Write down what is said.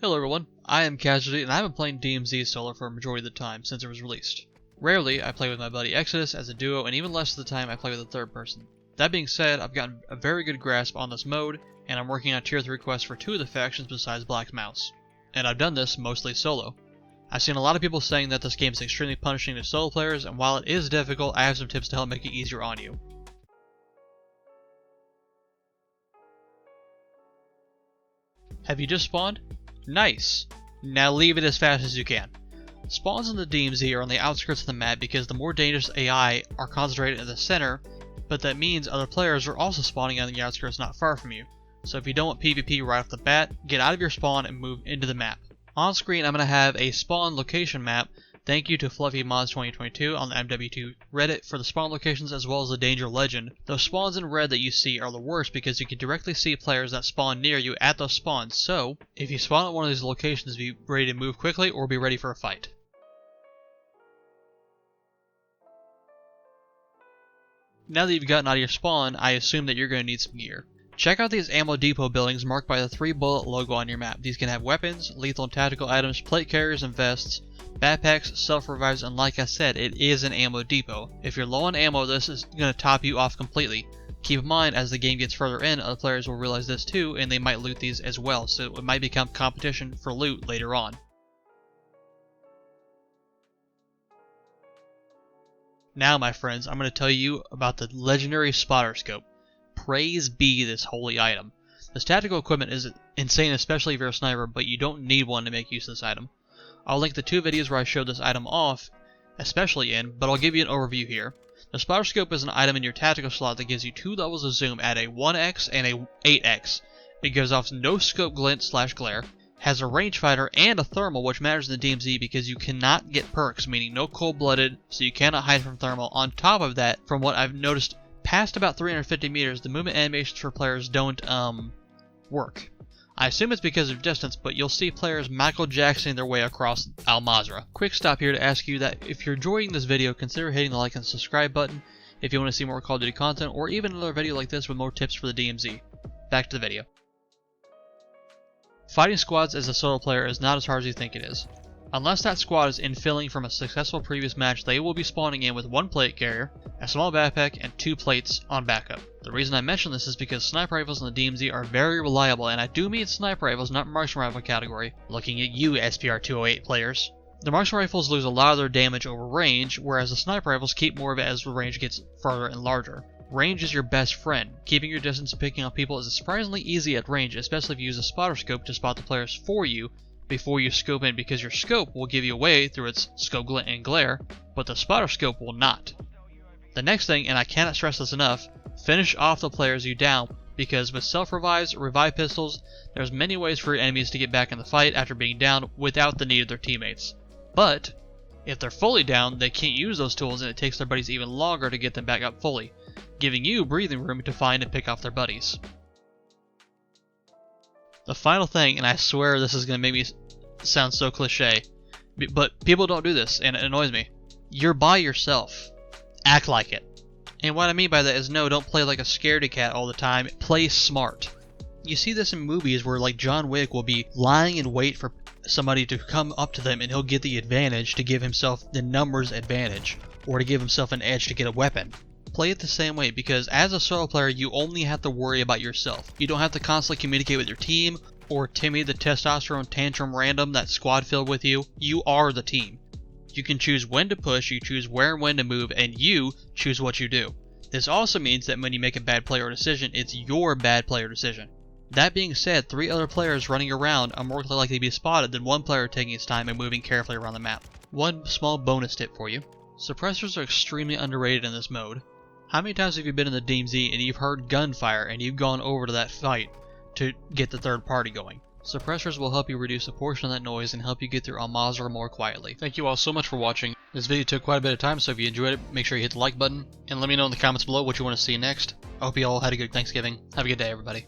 Hello everyone, I am Casualty and I've been playing DMZ solo for a majority of the time since it was released. Rarely I play with my buddy Exodus as a duo, and even less of the time I play with a third person. That being said, I've gotten a very good grasp on this mode, and I'm working on tier 3 quests for 2 of the factions besides Black Mouse. And I've done this mostly solo. I've seen a lot of people saying that this game is extremely punishing to solo players, and while it is difficult, I have some tips to help make it easier on you. Have you just spawned? Nice! Now leave it as fast as you can. Spawns in the DMZ are on the outskirts of the map because the more dangerous AI are concentrated in the center, but that means other players are also spawning on the outskirts not far from you. So if you don't want PvP right off the bat, get out of your spawn and move into the map. On screen I'm going to have a spawn location map. Thank you to Fluffy Mods 2022 on the MW2 Reddit for the spawn locations as well as the danger legend. Those spawns in red that you see are the worst because you can directly see players that spawn near you at those spawns, so if you spawn at one of these locations, be ready to move quickly or be ready for a fight. Now that you've gotten out of your spawn, I assume that you're going to need some gear. Check out these ammo depot buildings marked by the 3-bullet logo on your map. These can have weapons, lethal and tactical items, plate carriers and vests, backpacks, self-revives, and like I said, it is an ammo depot. If you're low on ammo, this is going to top you off completely. Keep in mind, as the game gets further in, other players will realize this too, and they might loot these as well, so it might become competition for loot later on. Now, my friends, I'm going to tell you about the legendary spotter scope. Praise be this holy item. This tactical equipment is insane, especially if you're a sniper, but you don't need one to make use of this item. I'll link the 2 videos where I showed this item off, especially in, but I'll give you an overview here. The spotter scope is an item in your tactical slot that gives you 2 levels of zoom at a 1x and a 8x. It gives off no scope glint / glare, has a rangefinder and a thermal, which matters in the DMZ because you cannot get perks, meaning no cold-blooded, so you cannot hide from thermal. On top of that, from what I've noticed, past about 350 meters, the movement animations for players don't, work. I assume it's because of distance, but you'll see players Michael Jacksoning their way across Al Mazrah. Quick stop here to ask you that if you're enjoying this video, consider hitting the like and subscribe button if you want to see more Call of Duty content, or even another video like this with more tips for the DMZ. Back to the video. Fighting squads as a solo player is not as hard as you think it is. Unless that squad is infilling from a successful previous match, they will be spawning in with 1 plate carrier, a small backpack, and 2 plates on backup. The reason I mention this is because sniper rifles in the DMZ are very reliable, and I do mean sniper rifles, not marksman rifle category, looking at you SPR 208 players. The marksman rifles lose a lot of their damage over range, whereas the sniper rifles keep more of it as the range gets farther and larger. Range is your best friend. Keeping your distance and picking on people is surprisingly easy at range, especially if you use a spotter scope to spot the players for you before you scope in, because your scope will give you away through its scope glint and glare, but the spotter scope will not. The next thing, and I cannot stress this enough, finish off the players you down, because with self-revives, revive pistols, there's many ways for your enemies to get back in the fight after being down without the need of their teammates. But if they're fully down, they can't use those tools, and it takes their buddies even longer to get them back up fully, giving you breathing room to find and pick off their buddies. The final thing, and I swear this is going to make me sound so cliche, but people don't do this, and it annoys me. You're by yourself. Act like it. And what I mean by that is, no, don't play like a scaredy cat all the time. Play smart. You see this in movies where, like, John Wick will be lying in wait for somebody to come up to them, and he'll get the advantage to give himself the numbers advantage, or to give himself an edge to get a weapon. Play it the same way, because as a solo player, you only have to worry about yourself. You don't have to constantly communicate with your team, or Timmy the testosterone tantrum random that's squad filled with you. You are the team. You can choose when to push, you choose where and when to move, and you choose what you do. This also means that when you make a bad player decision, it's your bad player decision. That being said, 3 other players running around are more likely to be spotted than 1 player taking his time and moving carefully around the map. One small bonus tip for you. Suppressors are extremely underrated in this mode. How many times have you been in the DMZ and you've heard gunfire and you've gone over to that fight to get the third party going? Suppressors will help you reduce a portion of that noise and help you get through Al Mazrah more quietly. Thank you all so much for watching. This video took quite a bit of time, so if you enjoyed it, make sure you hit the like button, and let me know in the comments below what you want to see next. I hope you all had a good Thanksgiving. Have a good day, everybody.